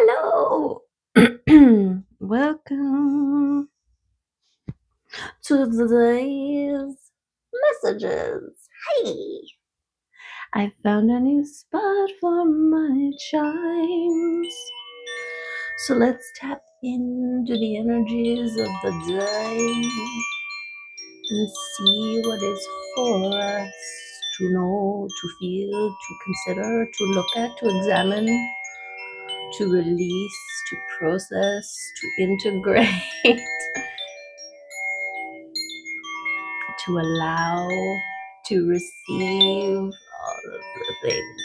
Hello. Welcome to today's messages. Hey, I found a new spot for my chimes. So let's tap into the energies of the day and see what is for us to know, to feel, to consider, to look at, to examine, to release, to process, to integrate, to allow, to receive all of the things.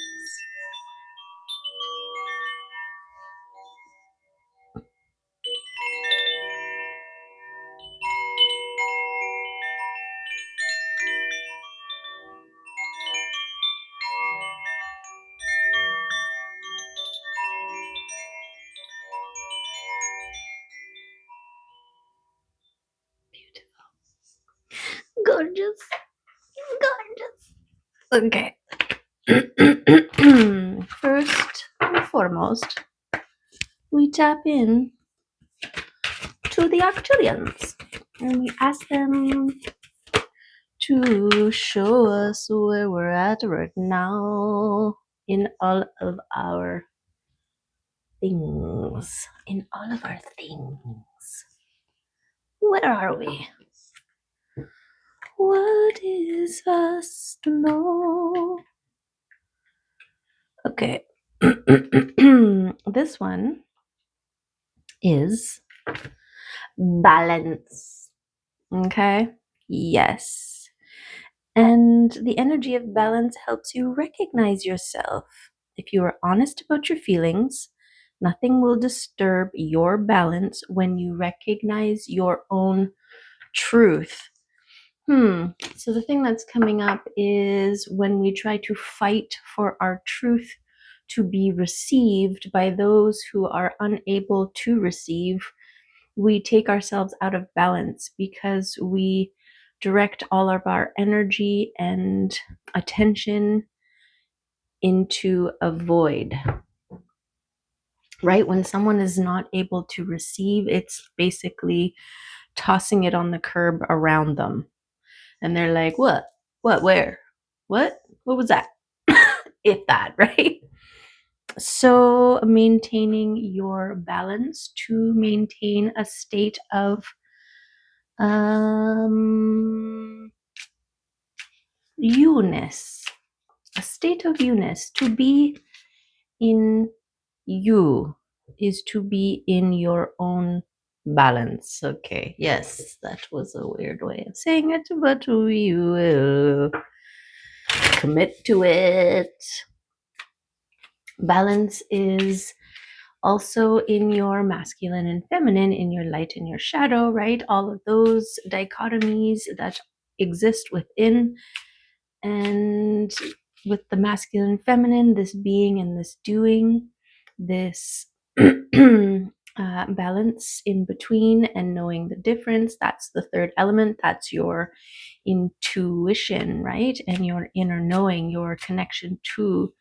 Gorgeous, gorgeous. Okay. First and foremost, we tap in to the Arcturians and we ask them to show us where we're at right now in all of our things. In all of our things. Where are we? What is us to know? Okay. This one is balance. Okay. Yes. And the energy of balance helps you recognize yourself. If you are honest about your feelings, nothing will disturb your balance when you recognize your own truth. So the thing that's coming up is when we try to fight for our truth to be received by those who are unable to receive, we take ourselves out of balance because we direct all of our energy and attention into a void. Right? When someone is not able to receive, it's basically tossing it on the curb around them. And they're like, what, where, what was that? If that, right? So maintaining your balance to maintain a state of you-ness, a state of you-ness. To be in you is to be in your own balance. Okay, yes, that was a weird way of saying it, but we will commit to it. Balance is also in your masculine and feminine, in your light and your shadow, right? All of those dichotomies that exist within. And with the masculine and feminine, this being and this doing, this balance in between and knowing the difference, that's the third element. That's your intuition, right? And your inner knowing, your connection to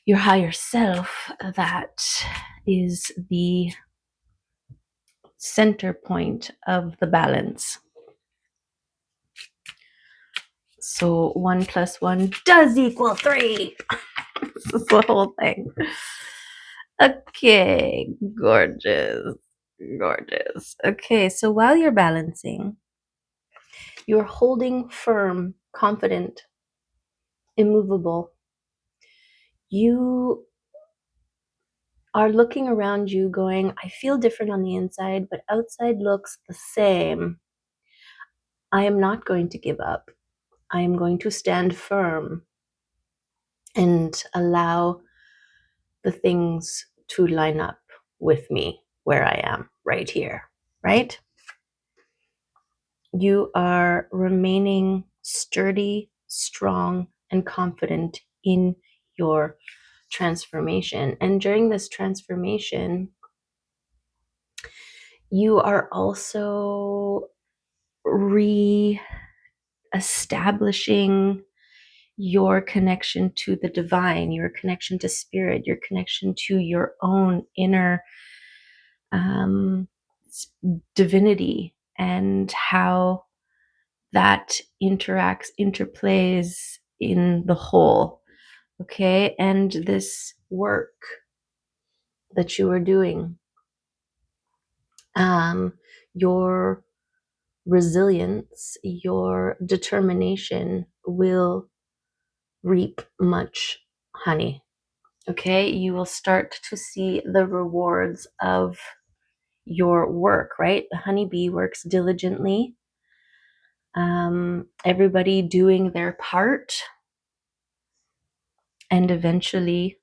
your higher self. That is the center point of the balance. So 1 + 1 does equal 3. This is the whole thing. Okay, gorgeous. Gorgeous. Okay, so while you're balancing, you're holding firm, confident, immovable. You are looking around you going, I feel different on the inside, but outside looks the same. I am not going to give up. I am going to stand firm and allow the things to line up with me where I am right here, right? You are remaining sturdy, strong, and confident in your transformation. And during this transformation, you are also re-establishing your connection to the divine, your connection to spirit, your connection to your own inner divinity, and how that interplays in the whole. Okay, and this work that you are doing, your resilience, your determination will reap much honey. Okay, you will start to see the rewards of your work, right? The honeybee works diligently, everybody doing their part, and eventually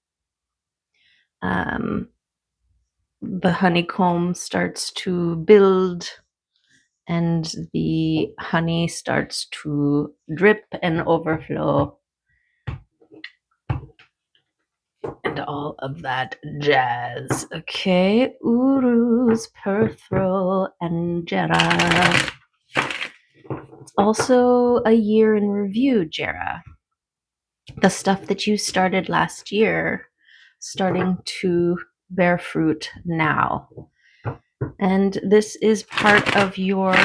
the honeycomb starts to build and the honey starts to drip and overflow and all of that jazz. Okay, Urus, Perthro, and Jera. Also, a year in review, Jera. The stuff that you started last year starting to bear fruit now. And this is part of your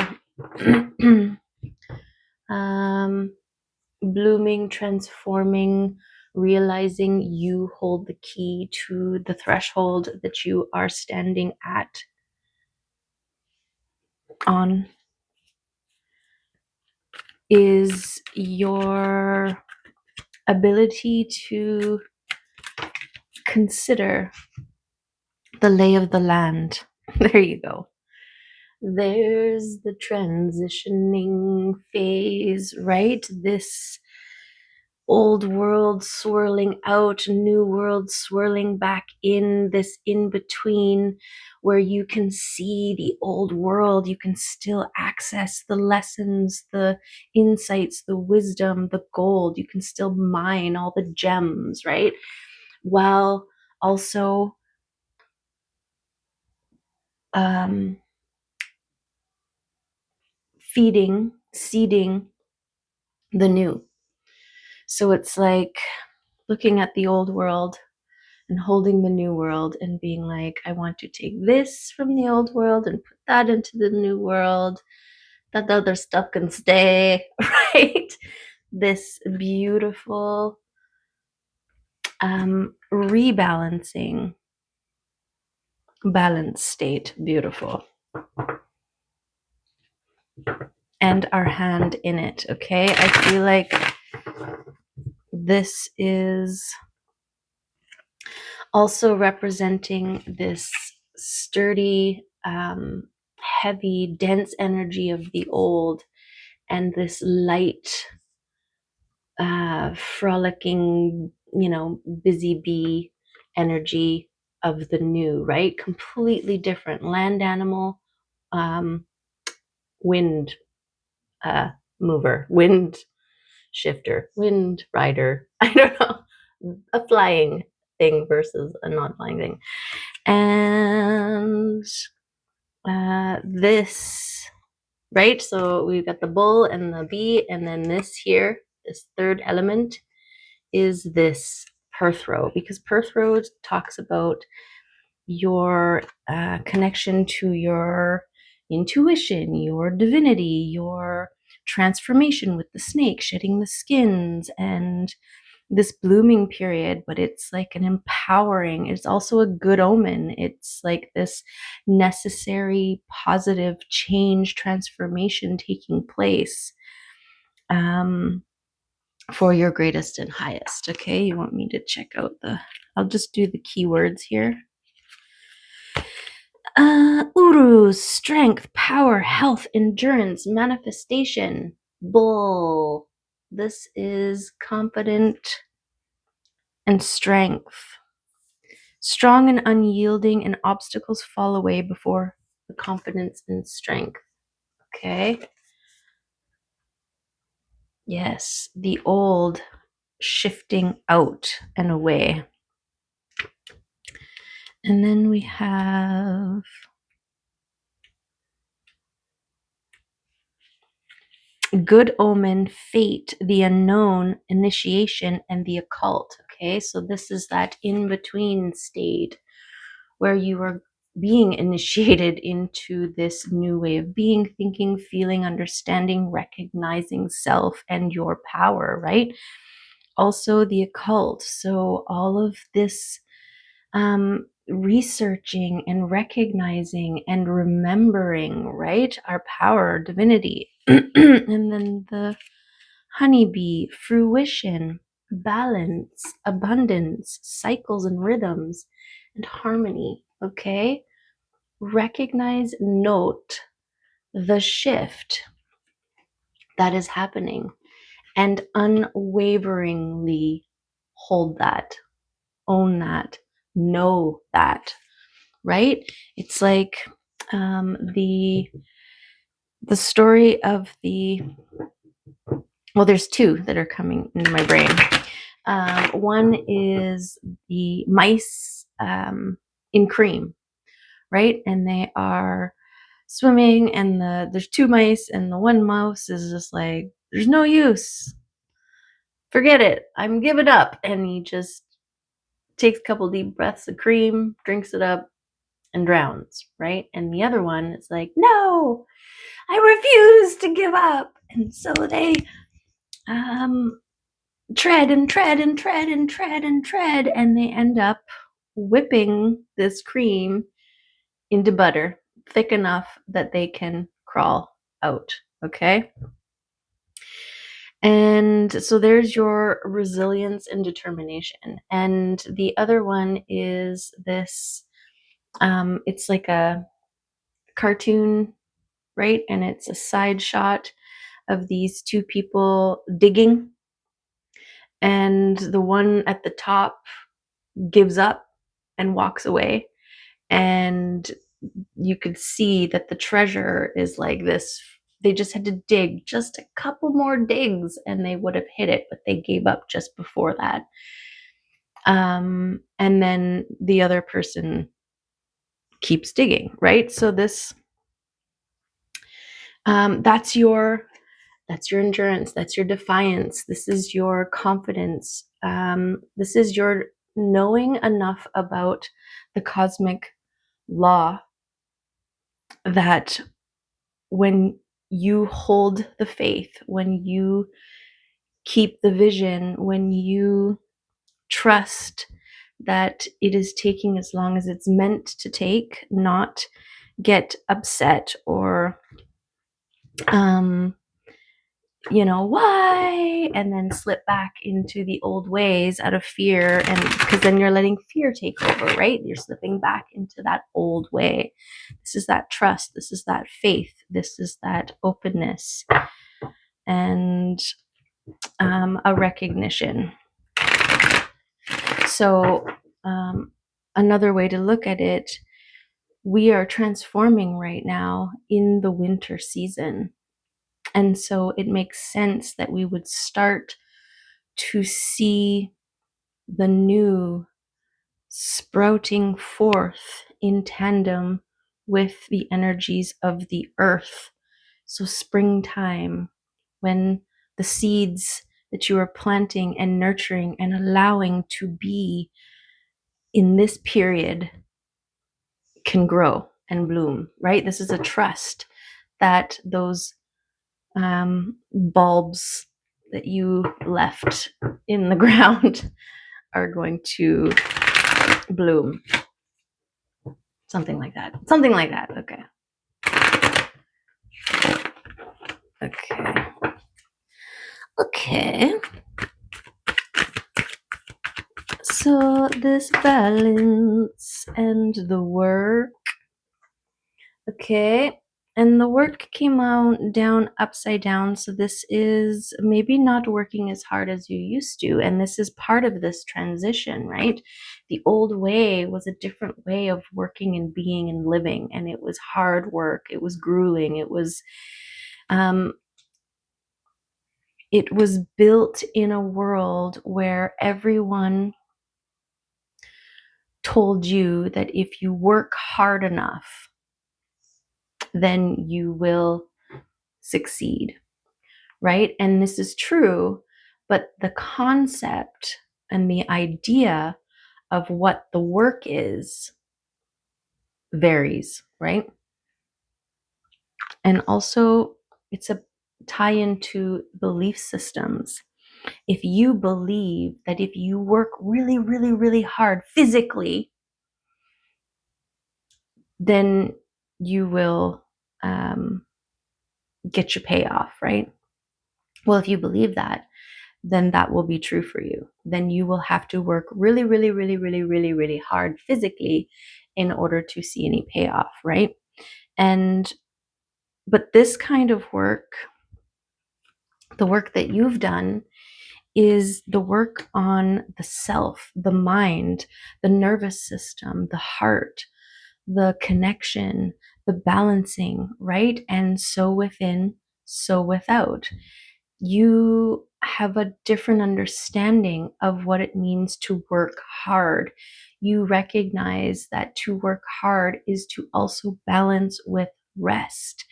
blooming, transforming, realizing you hold the key to the threshold that you are standing on, is your ability to consider the lay of the land. There you go. There's the transitioning phase, right? This old world swirling out, new world swirling back in, this in between where you can see the old world, you can still access the lessons, the insights, the wisdom, the gold, you can still mine all the gems, right? While also seeding the new. So it's like looking at the old world and holding the new world and being like, I want to take this from the old world and put that into the new world. That the other stuff can stay, right? This beautiful rebalancing, balance state, beautiful. And our hand in it, okay? I feel like this is also representing this sturdy, heavy, dense energy of the old, and this light, frolicking, busy bee energy of the new, right? Completely different. Land animal, wind mover, wind shifter, wind rider. I don't know. A flying thing versus a non flying thing. And this, right? So we've got the bull and the bee, and then this here, this third element is this Perthro, because Perthro talks about your connection to your intuition, your divinity, your transformation with the snake, shedding the skins, and this blooming period. But it's like an empowering, it's also a good omen. It's like this necessary positive change, transformation taking place for your greatest and highest. Okay, you want me to check out I'll just do the keywords here. Uru, strength, power, health, endurance, manifestation. Bull. This is confident and strength. Strong and unyielding, and obstacles fall away before the confidence and strength. Okay. Yes, the old shifting out and away. And then we have good omen, fate, the unknown, initiation, and the occult. Okay, so this is that in between state where you are being initiated into this new way of being, thinking, feeling, understanding, recognizing self and your power, right? Also, the occult. So, all of this researching and recognizing and remembering, right? Our power, our divinity. And then the honeybee, fruition, balance, abundance, cycles and rhythms, and harmony. Okay? Recognize, note the shift that is happening and unwaveringly hold that, own that, know that, right? It's like the story of the, well, there's two that are coming into my brain. One is the mice in cream, right? And they are swimming, and there's two mice, and the one mouse is just like, there's no use. Forget it. I'm giving up. And he just takes a couple deep breaths of cream, drinks it up, and drowns, right? And the other one is like, no, I refuse to give up. And so they tread and tread and tread and tread and tread, and they end up whipping this cream into butter, thick enough that they can crawl out. Okay. And so there's your resilience and determination. And the other one is this it's like a cartoon, right? And it's a side shot of these two people digging. And the one at the top gives up and walks away. And you could see that the treasure is like this. They just had to dig just a couple more digs and they would have hit it, but they gave up just before that. And then the other person keeps digging, right? So this, that's your endurance, that's your defiance, this is your confidence, this is your knowing enough about the cosmic law that when you hold the faith, when you keep the vision, when you trust that it is taking as long as it's meant to take, not get upset or why, and then slip back into the old ways out of fear, and because then you're letting fear take over, right? You're slipping back into that old way. This is that trust, this is that faith, this is that openness, and a recognition. So another way to look at it, we are transforming right now in the winter season. And so it makes sense that we would start to see the new sprouting forth in tandem with the energies of the earth. So, springtime, when the seeds that you are planting and nurturing and allowing to be in this period can grow and bloom, right? This is a trust that those bulbs that you left in the ground are going to bloom. Something like that. Something like that. Okay. Okay. Okay. So this balance and the work. Okay. And the work came out down upside down. So this is maybe not working as hard as you used to. And this is part of this transition, right? The old way was a different way of working and being and living. And it was hard work. It was grueling. It was built in a world where everyone told you that if you work hard enough, then you will succeed, right? And this is true, but the concept and the idea of what the work is varies, right? And also, it's a tie into belief systems. If you believe that if you work really, really, really hard physically, then you will get your payoff, right? Well, if you believe that, then that will be true for you. Then you will have to work really, really, really, really, really, really hard physically in order to see any payoff, right? And but this kind of work, the work that you've done, is the work on the self, the mind, the nervous system, the heart, the connection, the balancing, right? And so within, so without. You have a different understanding of what it means to work hard. You recognize that to work hard is to also balance with rest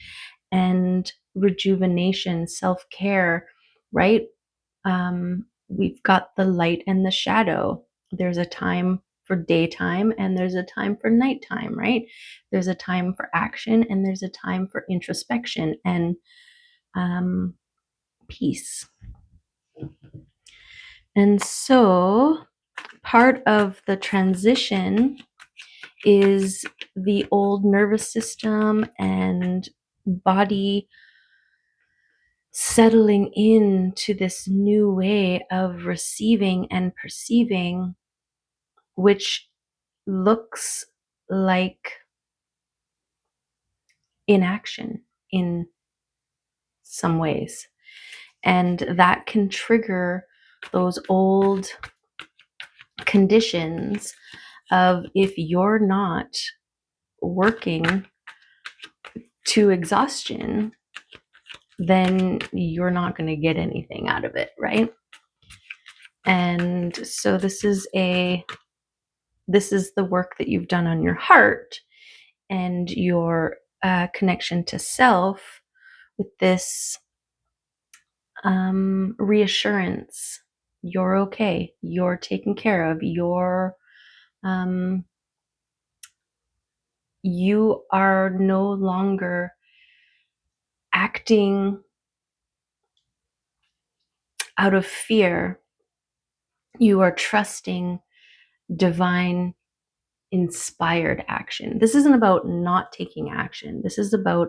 and rejuvenation, self care, right? We've got the light and the shadow. There's a time for daytime and there's a time for nighttime, right? There's a time for action and there's a time for introspection and um, peace. And so part of the transition is the old nervous system and body settling into this new way of receiving and perceiving, which looks like inaction in some ways. And that can trigger those old conditions of if you're not working to exhaustion, then you're not going to get anything out of it, right? And so this is the work that you've done on your heart and your connection to self with this reassurance. You're okay. You're taken care of. Um, you are no longer acting out of fear. You are trusting divine inspired action. This isn't about not taking action. This is about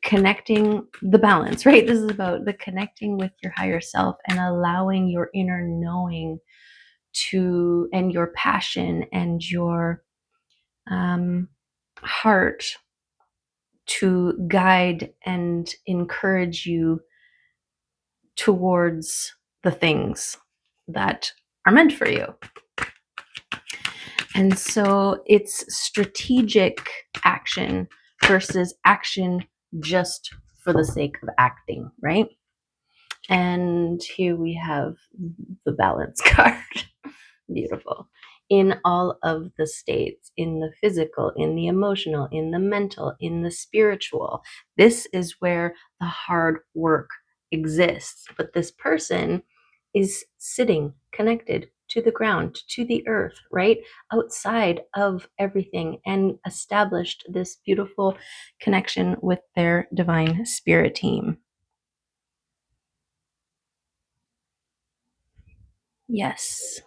connecting the balance, right? This is about the connecting with your higher self and allowing your inner knowing to, and your passion and your heart to guide and encourage you towards the things that are meant for you. And so it's strategic action versus action just for the sake of acting, right? And here we have the balance card. Beautiful. In all of the states, in the physical, in the emotional, in the mental, in the spiritual. This is where the hard work exists. But this person is sitting connected to the ground, to the earth, right? Outside of everything, and established this beautiful connection with their divine spirit team. Yes.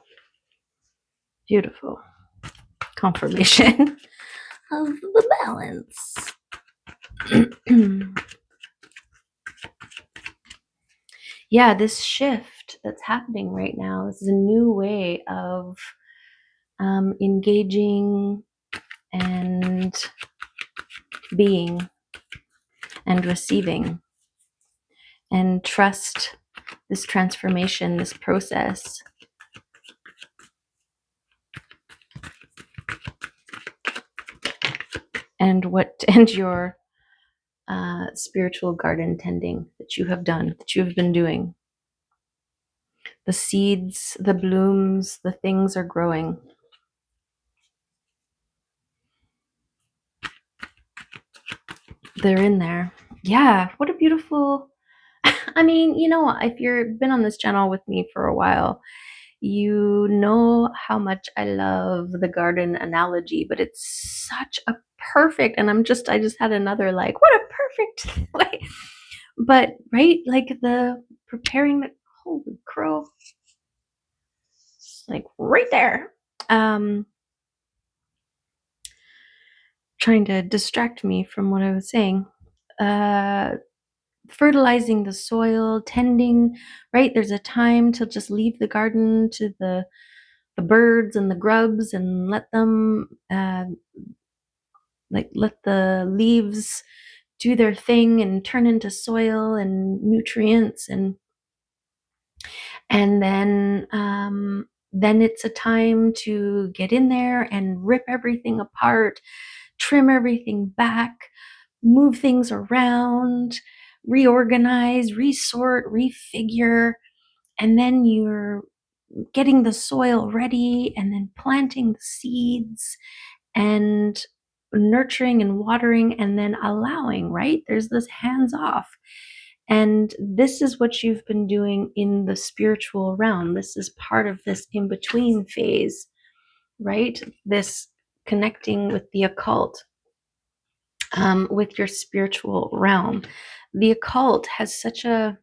Beautiful. Confirmation of the balance. Yeah, this shift that's happening right now is a new way of engaging and being and receiving, and trust this transformation, this process. And your spiritual garden tending that you have done, that you have been doing. The seeds, the blooms, the things are growing. They're in there. Yeah, what a beautiful I mean, if you've been on this channel with me for a while, you know how much I love the garden analogy, but it's such a perfect, and I just had another like, what a perfect way. But right, like the preparing the holy crow, like right there. Um, Trying to distract me from what I was saying. Uh, Fertilizing the soil, tending, right? There's a time to just leave the garden to the birds and the grubs and let them like let the leaves do their thing and turn into soil and nutrients, and then it's a time to get in there and rip everything apart, trim everything back, move things around, reorganize, resort, refigure, and then you're getting the soil ready and then planting the seeds and nurturing and watering and then allowing, right? There's this hands off. And this is what you've been doing in the spiritual realm. This is part of this in between phase, right? This connecting with the occult, with your spiritual realm. The occult has such that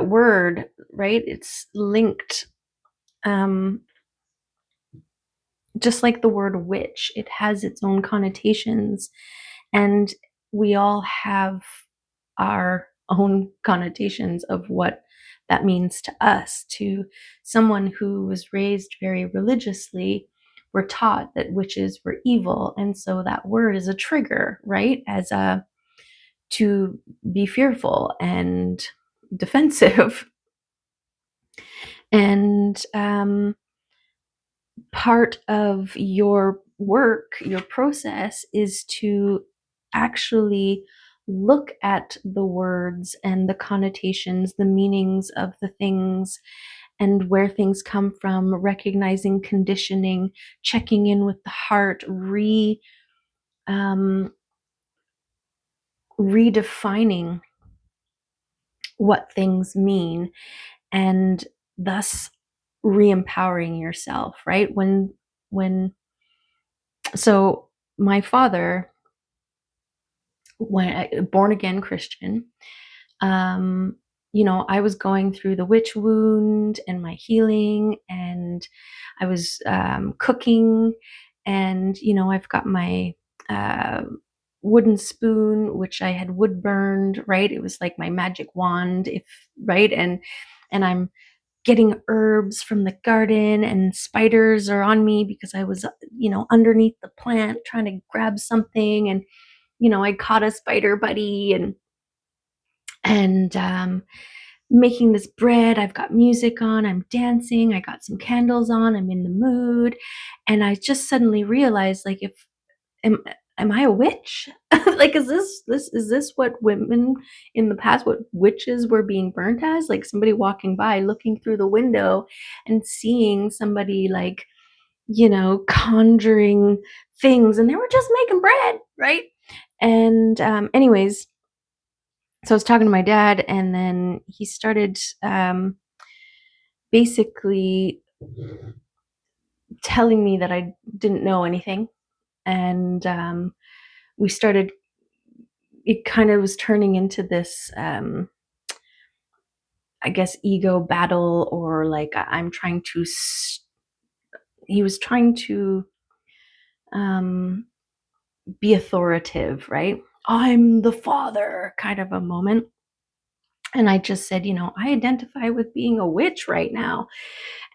word, right? It's linked, um, just like the word witch, it has its own connotations, and we all have our own connotations of what that means to us. To someone who was raised very religiously, we're taught that witches were evil, and so that word is a trigger, right? As a to be fearful and defensive. And part of your work, your process, is to actually look at the words and the connotations, the meanings of the things, and where things come from, recognizing conditioning, checking in with the heart, redefining what things mean, and thus re-empowering yourself, right? When so my father, when born again Christian, um I was going through the witch wound and my healing, and I was cooking, and I've got my uh, wooden spoon, which I had wood burned, right? It was like my magic wand, if right. And I'm getting herbs from the garden, and spiders are on me because I was underneath the plant trying to grab something, and I caught a spider buddy, and making this bread. I've got music on, I'm dancing, I got some candles on, I'm in the mood, and I just suddenly realized, like, if am am I a witch? Like, is this what women in the past, what witches were being burnt as? Like somebody walking by, looking through the window and seeing somebody, like, conjuring things, and they were just making bread, right? And anyways, so I was talking to my dad, and then he started basically telling me that I didn't know anything, and we started. It kind of was turning into this, I guess, ego battle, or like I'm trying to. He was trying to um, be authoritative, right? I'm the father, kind of a moment. And I just said, I identify with being a witch right now.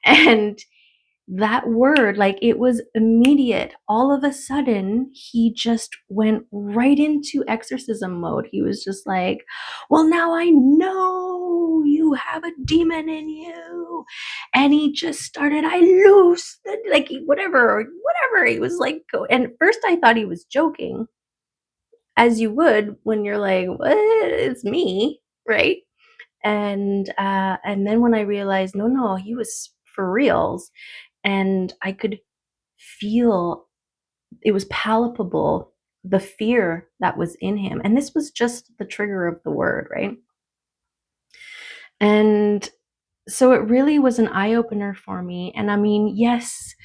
And that word, like, it was immediate. All of a sudden, he just went right into exorcism mode. He was just like, well, now I know you have a demon in you. And he just started, I loose the, like, whatever. He was like, and at first I thought he was joking, as you would when you're like, what? It's me, right? And then when I realized, no, he was for reals, and I could feel, it was palpable, the fear that was in him. And this was just the trigger of the word, right? And so it really was an eye opener for me. And I mean, yes,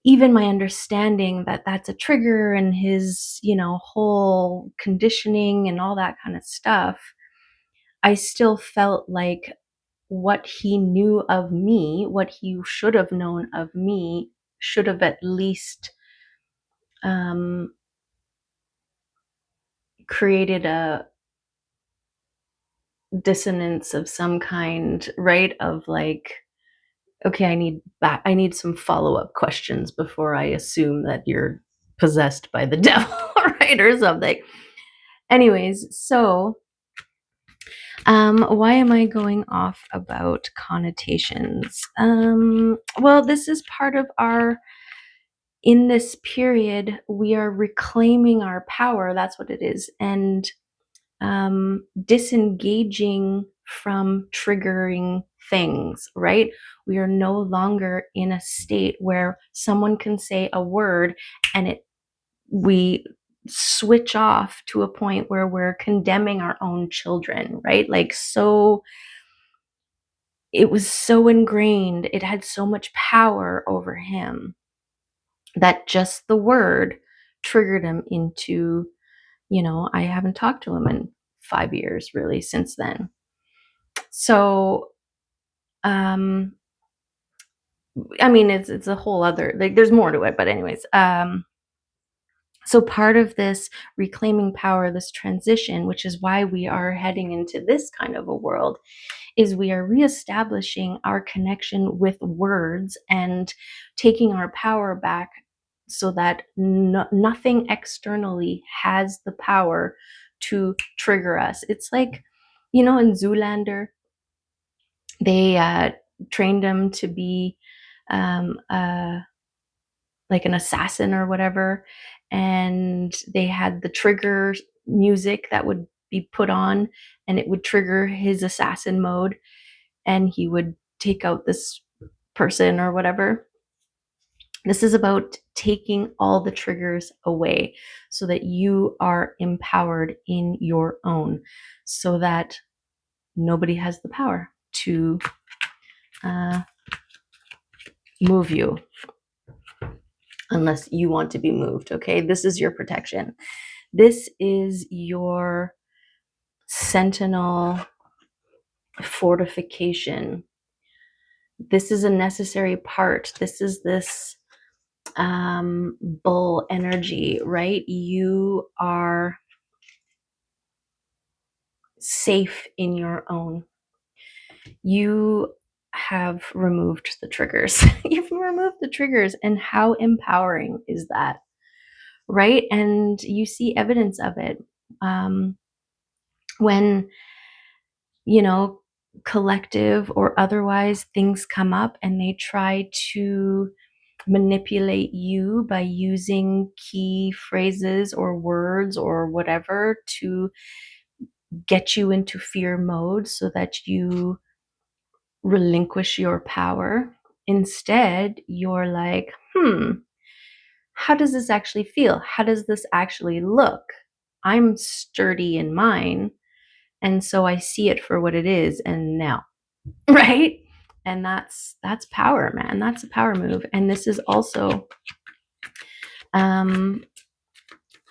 even my understanding that that's a trigger and his, whole conditioning and all that kind of stuff, I still felt like what he knew of me, what he should have known of me, should have at least um, created a dissonance of some kind, right? Of like, okay, I need some follow-up questions before I assume that you're possessed by the devil, right? Or something. Anyways, so why am I going off about connotations? Well, this is part of in this period, we are reclaiming our power. That's what it is. And disengaging from triggering things, right? We are no longer in a state where someone can say a word and we switch off to a point where we're condemning our own children, right? Like, so it was so ingrained, it had so much power over him that just the word triggered him into, I haven't talked to him in 5 years really since then. So, I mean, it's a whole other, like, there's more to it, but anyways, so part of this reclaiming power, this transition, which is why we are heading into this kind of a world, is we are reestablishing our connection with words and taking our power back so that nothing externally has the power to trigger us. It's like, in Zoolander, they trained him to be um, uh, like an assassin or whatever, and they had the trigger music that would be put on, and it would trigger his assassin mode, and he would take out this person or whatever. This is about taking all the triggers away so that you are empowered in your own, so that nobody has the power to move you unless you want to be moved. Okay, this is your protection. This is your sentinel fortification. This is a necessary part. This is this bull energy, right? You are safe in your own. You have removed the triggers. You've removed the triggers, and how empowering is that, right? And you see evidence of it when, you know, collective or otherwise things come up and they try to manipulate you by using key phrases or words or whatever to get you into fear mode so that you relinquish your power. Instead, you're like, how does this actually feel? How does this actually look? I'm sturdy in mine. And so I see it for what it is. And now, right? And that's power, man. That's a power move. And this is also um,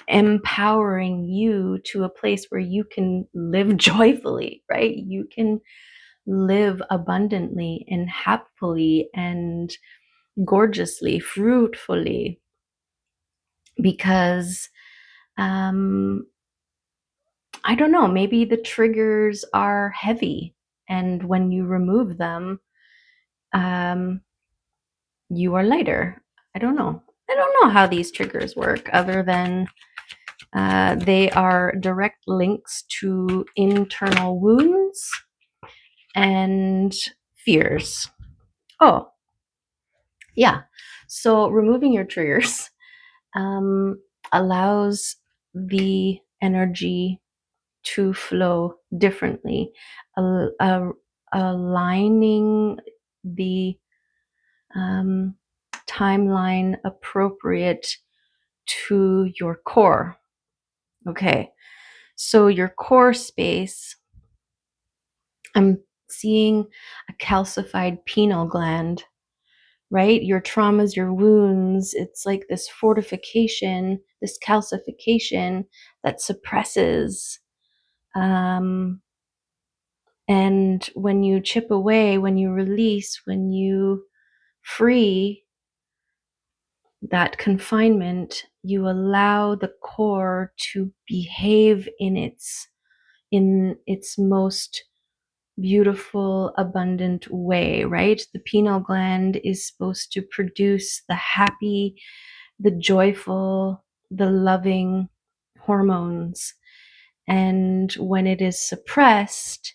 empowering you to a place where you can live joyfully, right? You can live abundantly and happily and gorgeously, fruitfully, because I don't know, maybe the triggers are heavy, and when you remove them, um, you are lighter. I don't know. I don't know how these triggers work other than they are direct links to internal wounds and fears. Oh, yeah. So removing your triggers allows the energy to flow differently, aligning the timeline appropriate to your core. Okay, so your core space, I'm seeing a calcified pineal gland, right? Your traumas, your wounds, it's like this fortification, this calcification that suppresses. Um, and when you chip away, when you release, when you free that confinement, you allow the core to behave in its most beautiful, abundant way, right? The pineal gland is supposed to produce the happy, the joyful, the loving hormones. And when it is suppressed,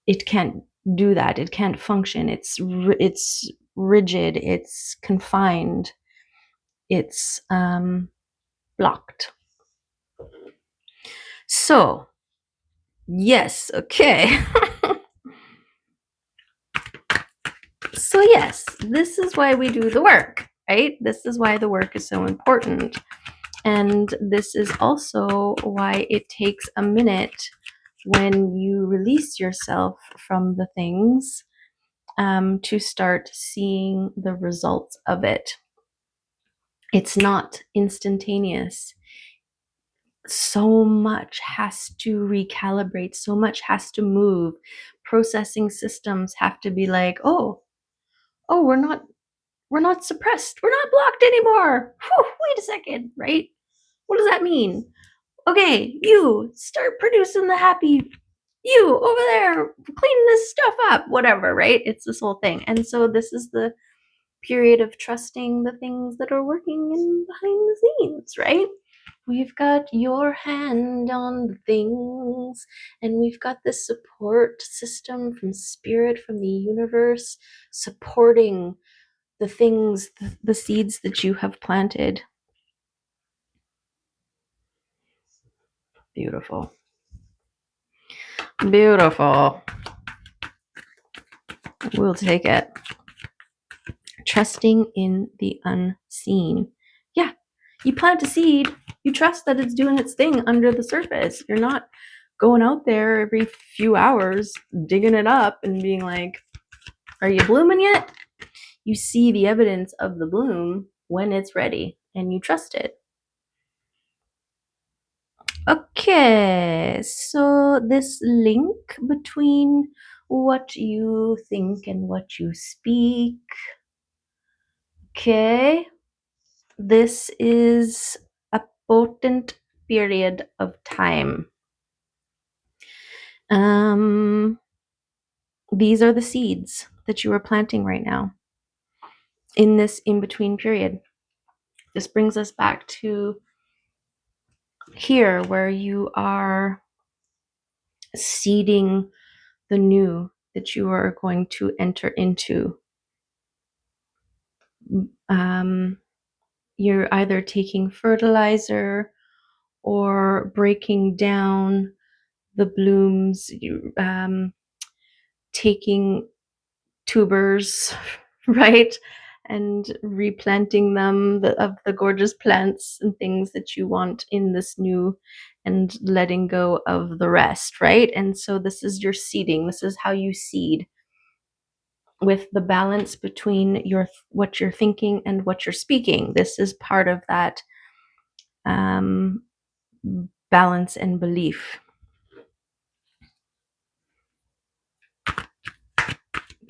it can't do that. It can't function. It's rigid. It's confined. It's blocked. So, yes, okay. So, yes, this is why we do the work, right? This is why the work is so important. And this is also why it takes a minute when you release yourself from the things to start seeing the results of it. It's not instantaneous. So much has to recalibrate, so much has to move. Processing systems have to be like, oh, we're not suppressed. We're not blocked anymore. Whew, wait a second, right? What does that mean? Okay, you start producing the happy you over there, clean this stuff up, whatever, right? It's this whole thing. And so this is the period of trusting the things that are working in behind the scenes, right? We've got your hand on the things, and we've got this support system from spirit, from the universe, supporting the things, the seeds that you have planted. Beautiful. Beautiful. We'll take it. Trusting in the unseen. Yeah, you plant a seed, you trust that it's doing its thing under the surface. You're not going out there every few hours, digging it up and being like, are you blooming yet? You see the evidence of the bloom when it's ready and you trust it. Okay, so this link between what you think and what you speak. Okay, this is a potent period of time. These are the seeds that you are planting right now in this in-between period. This brings us back to here where you are seeding the new that you are going to enter into. You're either taking fertilizer or breaking down the blooms, taking tubers, right? And replanting them of the gorgeous plants and things that you want in this new, and letting go of the rest, right? And so this is your seeding. This is how you seed, with the balance between what you're thinking and what you're speaking. This is part of that balance and belief.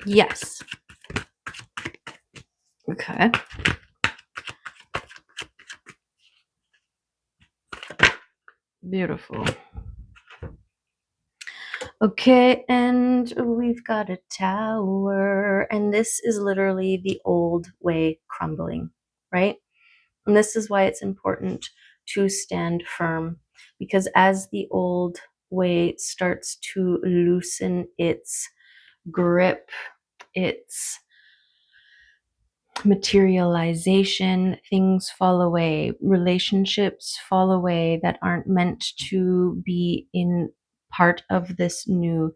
Yes. Okay. Beautiful. Okay, and we've got a tower, and this is literally the old way crumbling, right? And this is why it's important to stand firm, because as the old way starts to loosen its grip, its materialization, things fall away, relationships fall away that aren't meant to be in part of this new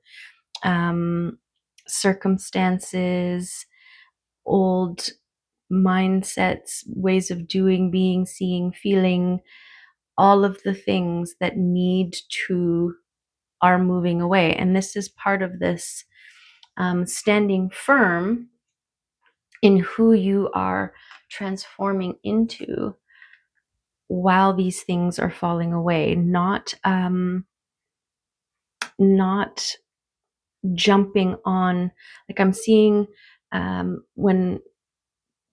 circumstances, old mindsets, ways of doing, being, seeing, feeling, all of the things that are moving away. And this is part of this standing firm in who you are transforming into while these things are falling away, not jumping on. Like I'm seeing when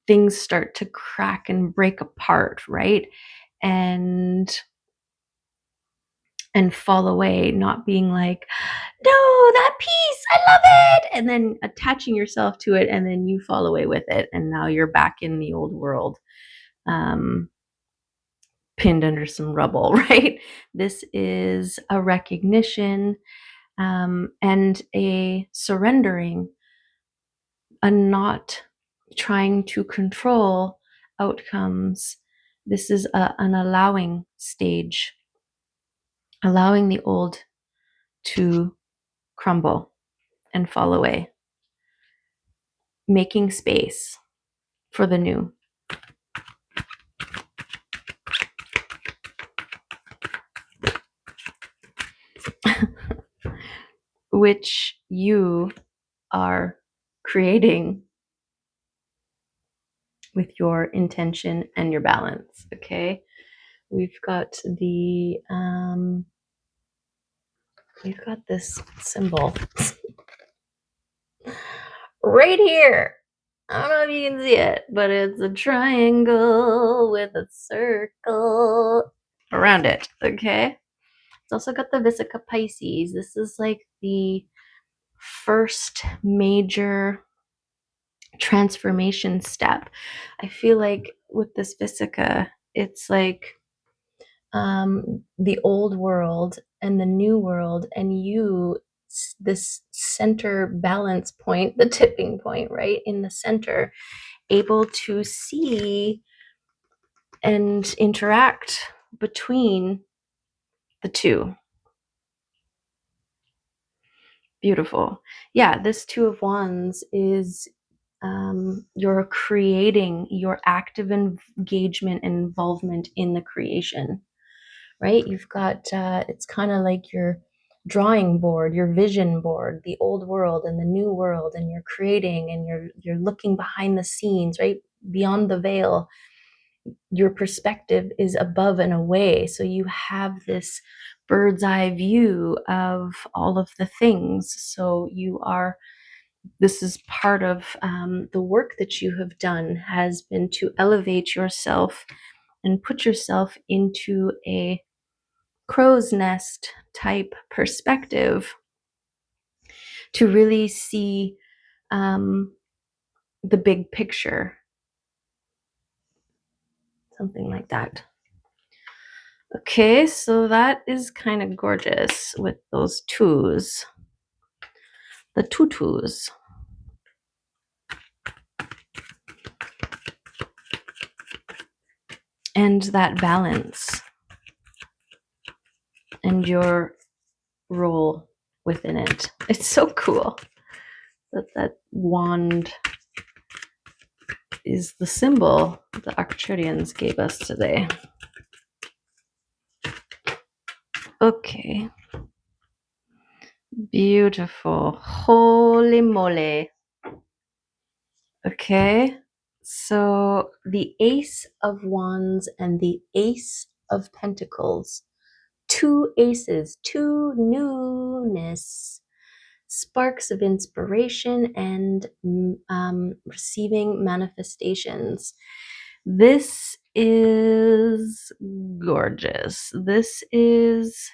things start to crack and break apart, right? And fall away, not being like, no, that piece, I love it, and then attaching yourself to it, and then you fall away with it, and now you're back in the old world, pinned under some rubble, right? This is a recognition and a surrendering, a not trying to control outcomes. This is an allowing stage, allowing the old to crumble and fall away, making space for the new. Which you are creating with your intention and your balance. Okay, we've got this symbol right here. I don't know if you can see it, but it's a triangle with a circle around it. Okay, it's also got the Vesica Pisces. This is like the first major transformation step. I feel like with this Vesica, it's like the old world and the new world, and this center balance point, the tipping point, right in the center, able to see and interact between the two. Beautiful. Yeah, this Two of Wands is you're creating your active engagement and involvement in the creation, right? You've got it's kind of like your drawing board, your vision board, the old world and the new world, and you're creating, and you're looking behind the scenes, right? Beyond the veil, your perspective is above and away, so you have this bird's eye view of all of the things. So this is part of the work that you have done, has been to elevate yourself and put yourself into a crow's nest type perspective to really see the big picture, something like that. Okay, so that is kind of gorgeous with those twos, the tutus, and that balance and your role within it. It's so cool that wand is the symbol the Arcturians gave us today. Okay. Beautiful. Holy moly. Okay. So the Ace of Wands and the Ace of Pentacles. Two aces, two newness, sparks of inspiration, and receiving manifestations. This is gorgeous. This is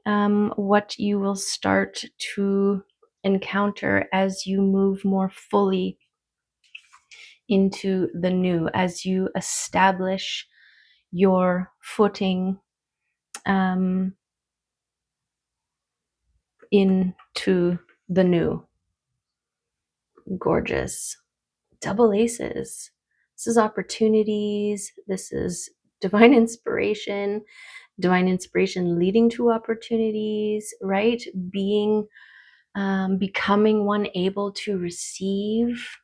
what you will start to encounter as you move more fully into the new, as you establish your footing into the new. Gorgeous. Double aces. This is opportunities. This is divine inspiration leading to opportunities, right? Becoming one able to receive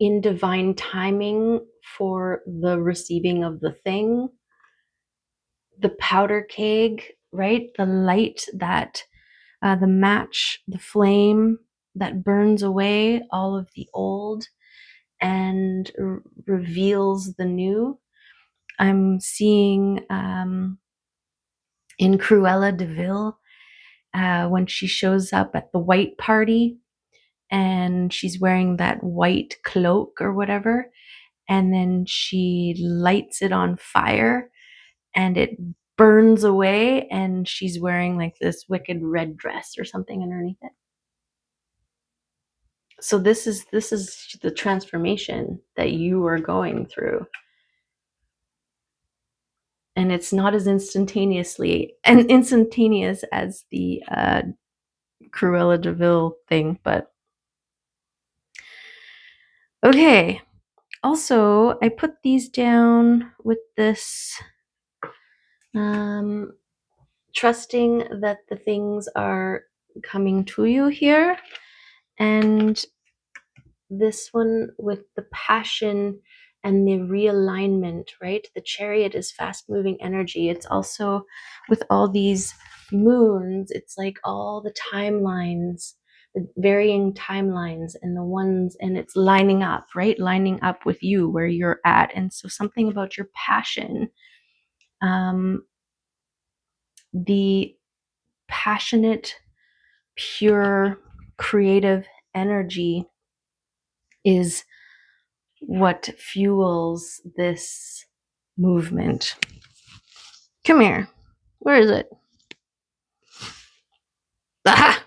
in divine timing for the receiving of the thing, the powder keg, right? The light that, the match, the flame that burns away all of the old and reveals the new. I'm seeing in Cruella de Vil when she shows up at the white party and she's wearing that white cloak or whatever, and then she lights it on fire and it burns away, and she's wearing like this wicked red dress or something underneath it. So this is the transformation that you are going through, and it's not as instantaneous as the Cruella de Vil thing, but okay. Also, I put these down with this trusting that the things are coming to you here, and this one with the passion and the realignment, right? The Chariot is fast moving energy. It's also with all these moons, it's like all the timelines, the varying timelines and the ones, and it's lining up, right? Lining up with you where you're at. And so something about your passion, the passionate, pure, creative energy is what fuels this movement. Come here. Where is it? Aha!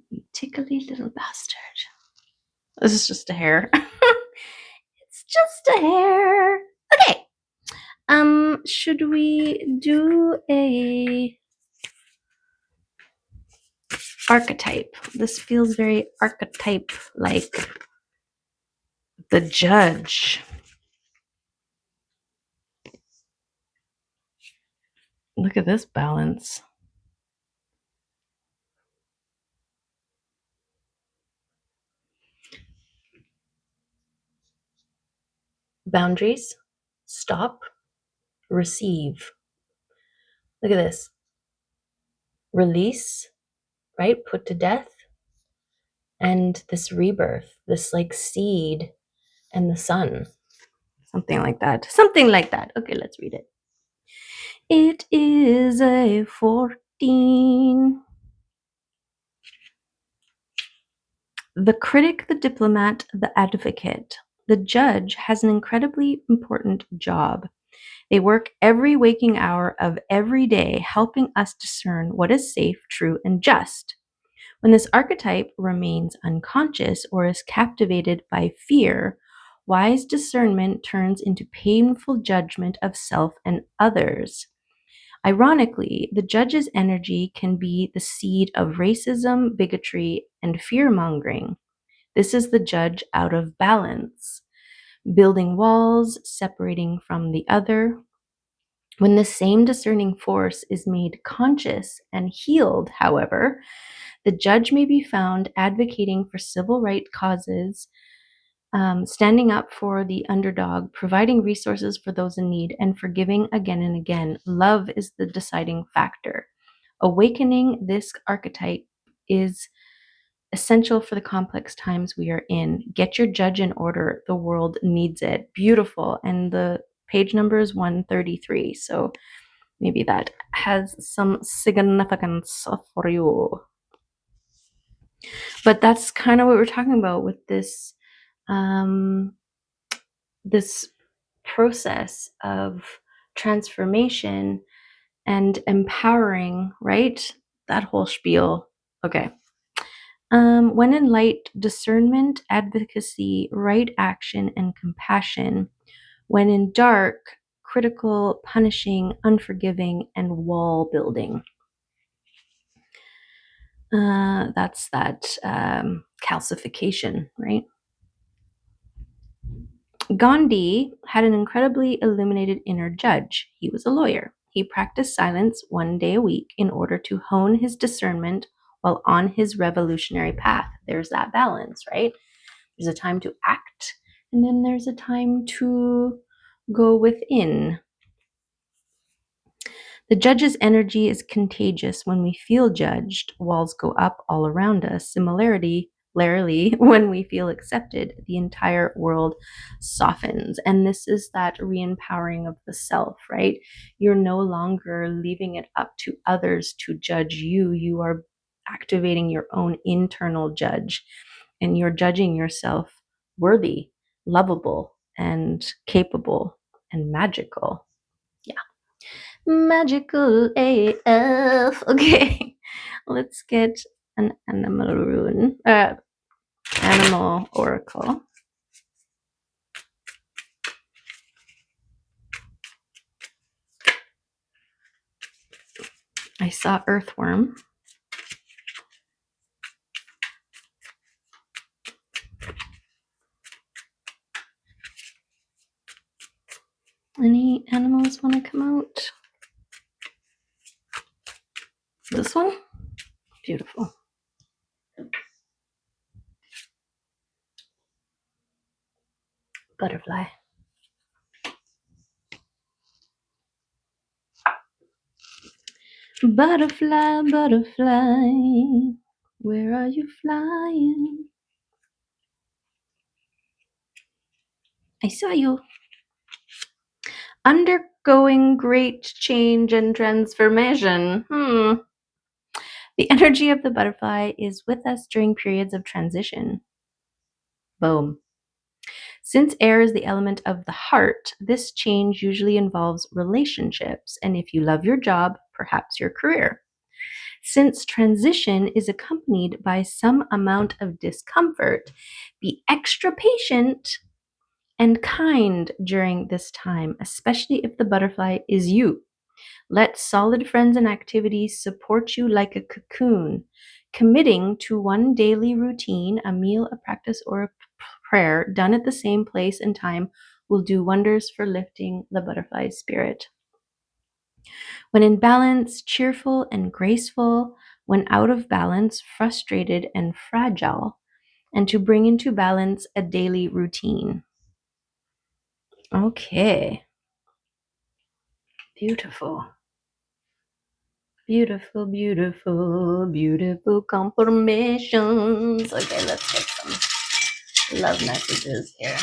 You tickly little bastard. This is just a hair. It's just a hair. Okay. Should we do a archetype? This feels very archetype like. The Judge. Look at this balance. Boundaries, stop, receive. Look at this. Release, right? Put to death. And this rebirth, this like seed and the sun. Something like that. Something like that. Okay, let's read it. It is a 14. The critic, the diplomat, the advocate. The judge has an incredibly important job. They work every waking hour of every day, helping us discern what is safe, true, and just. When this archetype remains unconscious or is captivated by fear, wise discernment turns into painful judgment of self and others. Ironically, the judge's energy can be the seed of racism, bigotry, and fear mongering. This is the judge out of balance, building walls, separating from the other. When the same discerning force is made conscious and healed, however, the judge may be found advocating for civil rights causes, standing up for the underdog, providing resources for those in need, and forgiving again and again. Love is the deciding factor. Awakening this archetype is essential for the complex times we are in. Get your judge in order. The world needs it. Beautiful. And the page number is 133. So maybe that has some significance for you. But that's kind of what we're talking about with this this process of transformation and empowering, right? That whole spiel. Okay. When in light, discernment, advocacy, right action, and compassion. When in dark, critical, punishing, unforgiving, and wall building. That's that calcification, right? Gandhi had an incredibly illuminated inner judge. He was a lawyer. He practiced silence 1 day a week in order to hone his discernment while on his revolutionary path. There's that balance, right? There's a time to act, and then there's a time to go within. The judge's energy is contagious. When we feel judged, walls go up all around us. Similarly, when we feel accepted, the entire world softens. And this is that re-empowering of the self, right? You're no longer leaving it up to others to judge you. You are activating your own internal judge, and you're judging yourself worthy, lovable, and capable and magical. Yeah. Magical AF. Okay, let's get an animal oracle. I saw earthworm. Any animals want to come out? This one? Beautiful. Butterfly. Butterfly, butterfly, where are you flying? I saw you. Undergoing great change and transformation. The energy of the butterfly is with us during periods of transition. Boom. Since air is the element of the heart, this change usually involves relationships, and if you love your job, perhaps your career. Since transition is accompanied by some amount of discomfort, be extra patient and kind during this time, especially if the butterfly is you. Let solid friends and activities support you like a cocoon. Committing to one daily routine, a meal, a practice, or a prayer done at the same place and time will do wonders for lifting the butterfly spirit. When in balance, cheerful and graceful. When out of balance, frustrated and fragile. And to bring into balance a daily routine. Okay. Beautiful. Beautiful, beautiful, beautiful confirmations. Okay, let's get some love messages here.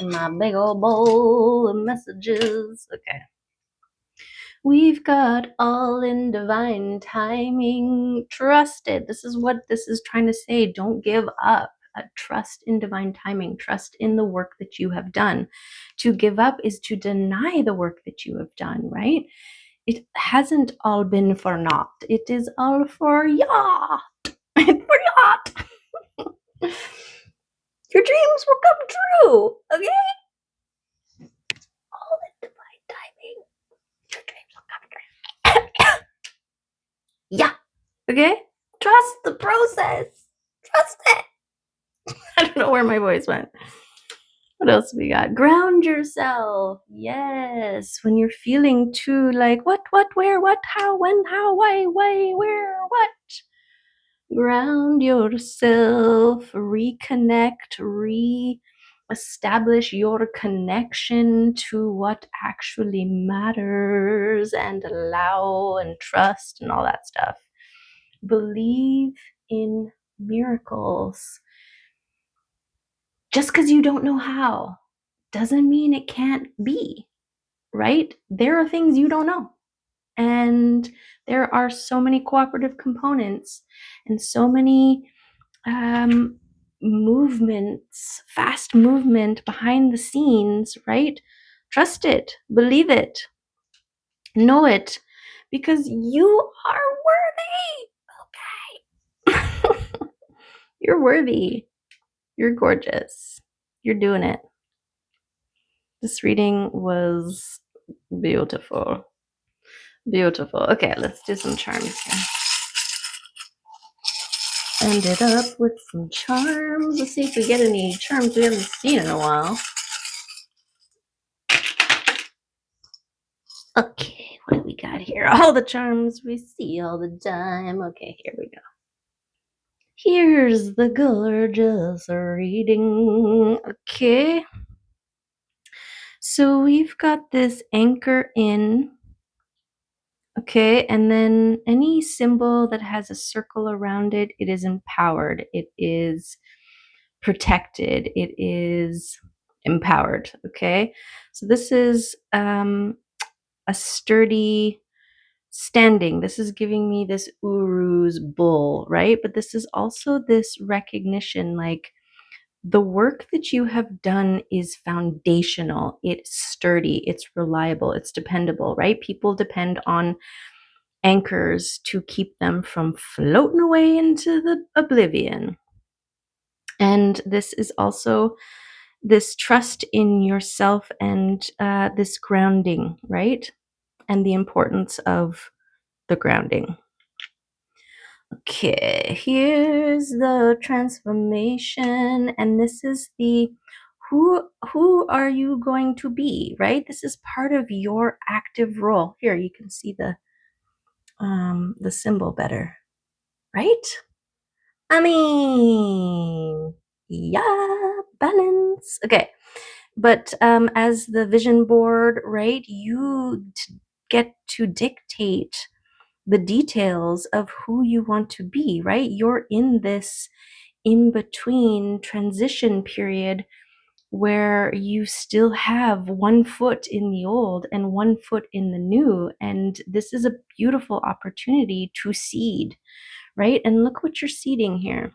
In my big old bowl of messages. Okay. We've got all in divine timing. Trust it. This is what this is trying to say. Don't give up. Trust in divine timing. Trust in the work that you have done. To give up is to deny the work that you have done, right? It hasn't all been for naught. It is all for yacht. For yacht. Your dreams will come true, okay? All in divine timing. Your dreams will come true. Yeah, okay? Trust the process. Trust it. I don't know where my voice went. What else we got? Ground yourself. Yes. When you're feeling too like what, where, what, how, when, how, why, where, what. Ground yourself, reconnect, re-establish your connection to what actually matters and allow and trust and all that stuff. Believe in miracles. Just because you don't know how doesn't mean it can't be, right? There are things you don't know. And there are so many cooperative components and so many movements, fast movement behind the scenes, right? Trust it, believe it, know it, because you are worthy. Okay. You're worthy. You're gorgeous. You're doing it. This reading was beautiful. Beautiful. Okay, let's do some charms here. Ended up with some charms. Let's see if we get any charms we haven't seen in a while. Okay, what do we got here? All the charms we see all the time. Okay, here we go. Here's the gorgeous reading. Okay. So we've got this anchor in. Okay, and then any symbol that has a circle around it, it is empowered. It is protected. It is empowered. Okay, so this is a sturdy standing. This is giving me this Uru's bull, right? But this is also this recognition like the work that you have done is foundational. It's sturdy. It's reliable. It's dependable, right? People depend on anchors to keep them from floating away into the oblivion. And this is also this trust in yourself and this grounding, right? And the importance of the grounding. Okay, here's the transformation, and this is the who are you going to be, right? This is part of your active role. Here, you can see the symbol better, right? I mean, yeah, balance. Okay. But as the vision board, right, get to dictate the details of who you want to be, right? You're in this in between transition period where you still have one foot in the old and one foot in the new. And this is a beautiful opportunity to seed, right? And look what you're seeding here.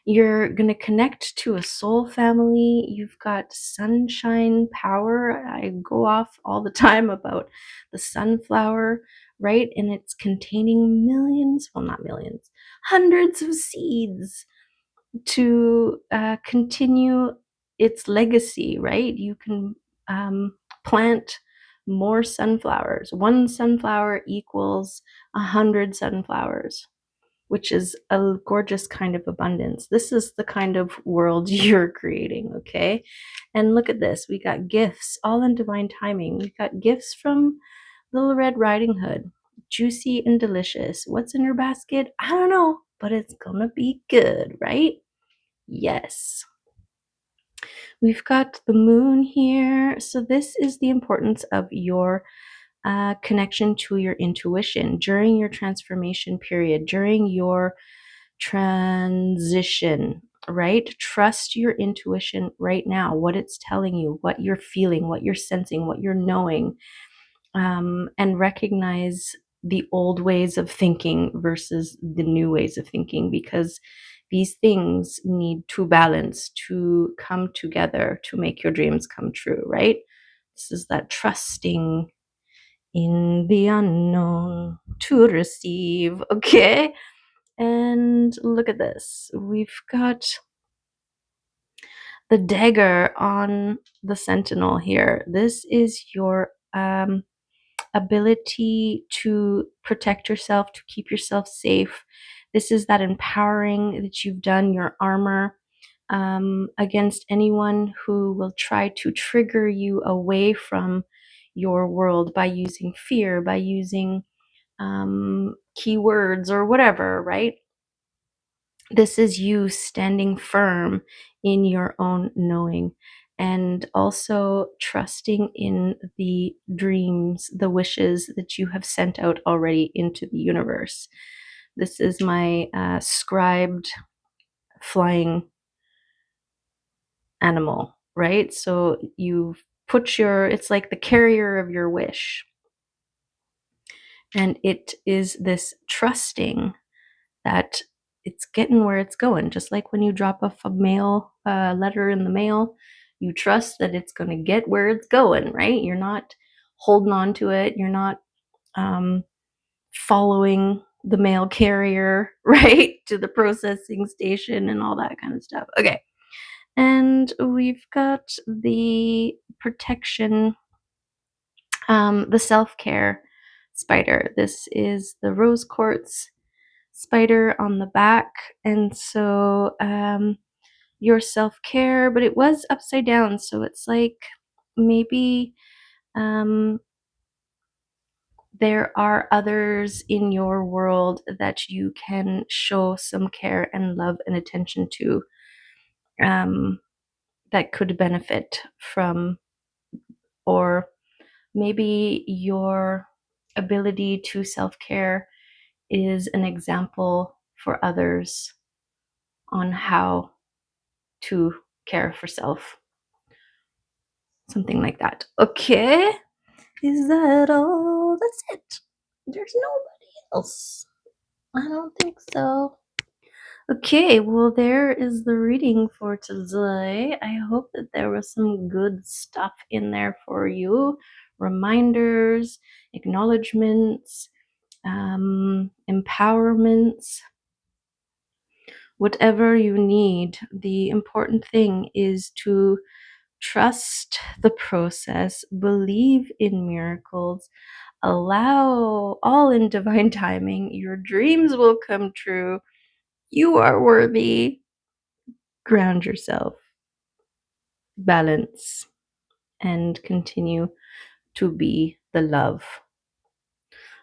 You're going to connect to a soul family. You've got sunshine power. I go off all the time about the sunflower, right? And it's containing millions, well, not millions, hundreds of seeds to continue its legacy, right? You can plant more sunflowers. One sunflower equals 100 sunflowers, which is a gorgeous kind of abundance. This is the kind of world you're creating, okay? And look at this. We got gifts, all in divine timing. We've got gifts from Little Red Riding Hood. Juicy and delicious. What's in your basket? I don't know, but it's gonna be good, right? Yes. We've got the moon here. So this is the importance of your connection to your intuition during your transformation period, during your transition, right? Trust your intuition right now, what it's telling you, what you're feeling, what you're sensing, what you're knowing, and recognize the old ways of thinking versus the new ways of thinking, because these things need to balance, to come together to make your dreams come true, right? This is that trusting in the unknown to receive, okay? And look at this. We've got the dagger on the sentinel here. This is your ability to protect yourself, to keep yourself safe. This is that empowering that you've done, your armor against anyone who will try to trigger you away from your world by using fear, by using keywords or whatever, right? This is you standing firm in your own knowing and also trusting in the dreams, the wishes that you have sent out already into the universe. This is my scribed flying animal, right? So you've put it's like the carrier of your wish. And it is this trusting that it's getting where it's going. Just like when you drop off a mail letter in the mail, you trust that it's going to get where it's going, right? You're not holding on to it. You're not following the mail carrier, right, to the processing station and all that kind of stuff. Okay. And we've got the protection, the self-care spider. This is the rose quartz spider on the back. And so your self-care, but it was upside down. So it's like maybe there are others in your world that you can show some care and love and attention to, that could benefit from, or maybe your ability to self-care is an example for others on how to care for self. Something like that. Okay. Is that all? That's it. There's nobody else. I don't think so. Okay, well, there is the reading for today. I hope that there was some good stuff in there for you. Reminders, acknowledgements, empowerments, whatever you need. The important thing is to trust the process, believe in miracles, allow all in divine timing. Your dreams will come true. You are worthy. Ground yourself, balance, and continue to be the love.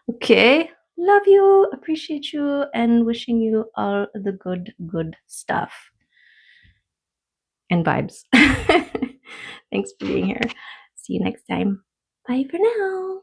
Okay. Love you, appreciate you, and wishing you all the good, good stuff and vibes. Thanks for being here. See you next time. Bye for now.